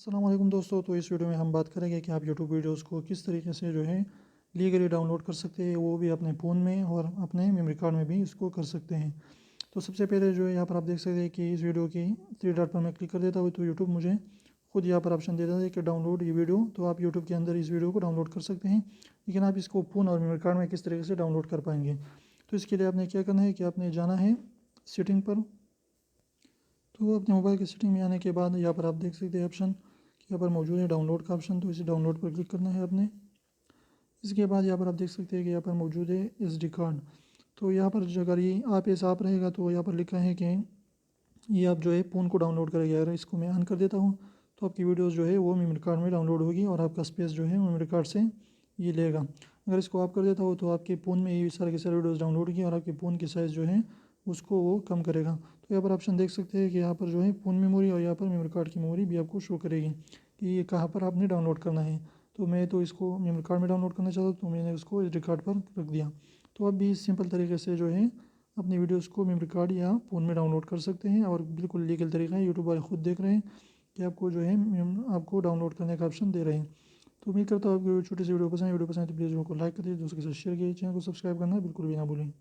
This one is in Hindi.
अस्सलाम वालेकुम दोस्तों। तो इस वीडियो में हम बात करेंगे कि आप यूट्यूब वीडियोस को किस तरीके से जो है लीगली डाउनलोड कर सकते हैं, वो भी अपने फ़ोन में और अपने मेमोरी कार्ड में भी इसको कर सकते हैं। तो सबसे पहले जो है यहाँ पर आप देख सकते हैं कि इस वीडियो की थ्री डॉट पर मैं क्लिक कर देता हूँ तो यूट्यूब मुझे खुद यहाँ पर ऑप्शन देता है कि डाउनलोड ये वीडियो। तो आप यूट्यूब के अंदर इस वीडियो को डाउनलोड कर सकते हैं, लेकिन आप इसको फ़ोन और मेमोरी कार्ड में किस तरीके से डाउनलोड कर पाएंगे। तो इसके लिए आपने क्या करना है कि आपने जाना है सेटिंग पर। तो अपने मोबाइल की सेटिंग में आने के बाद यहाँ पर आप देख सकते हैं ऑप्शन कि यहाँ पर मौजूद है डाउनलोड का ऑप्शन। तो इसे डाउनलोड पर क्लिक करना है आपने। इसके बाद यहाँ पर आप देख सकते हैं कि यहाँ पर मौजूद है SD कार्ड। तो यहाँ पर जो अगर ये आप ऐसा आप रहेगा तो यहाँ पर लिखा है कि ये आप जो है फ़ोन को डाउनलोड करेगा। अगर इसको मैं ऑन कर देता हूँ तो आपकी वीडियोस जो है वो मेमोरी कार्ड में डाउनलोड होगी और आपका स्पेस जो है मेमोरी कार्ड से ये लेगा। अगर इसको आप कर देता हो तो आपके फ़ोन में ये सारे के सारे वीडियोस डाउनलोड होगी और आपके फ़ोन की साइज़ जो है उसको वो कम करेगा। तो यहाँ पर ऑप्शन देख सकते हैं कि यहाँ पर जो है फ़ोन मेमोरी और यहाँ पर मेमोरी कार्ड की मेमोरी भी आपको शो करेगी कि ये कहाँ पर आपने डाउनलोड करना है। तो मैं तो इसको मेमोरी कार्ड में डाउनलोड करना चाहता हूँ तो मैंने उसको SD कार्ड पर रख दिया। तो आप भी सिंपल तरीके से जो है अपनी वीडियोस को मेमोरी कार्ड या फ़ोन में डाउनलोड कर सकते हैं और बिल्कुल लीगल तरीका है। यूट्यूब वाले खुद देख रहे हैं कि आपको जो है आपको डाउनलोड करने का ऑप्शन दे रहे हैं। तो उम्मीद करता हूँ आपको छोटी सी वीडियो पसंद है। वीडियो पसंद है तो प्लीज़ वीडियो को लाइक कर दीजिए, दोस्तों के साथ शेयर कीजिए, चैनल को सब्सक्राइब करना बिल्कुल भी ना भूलें।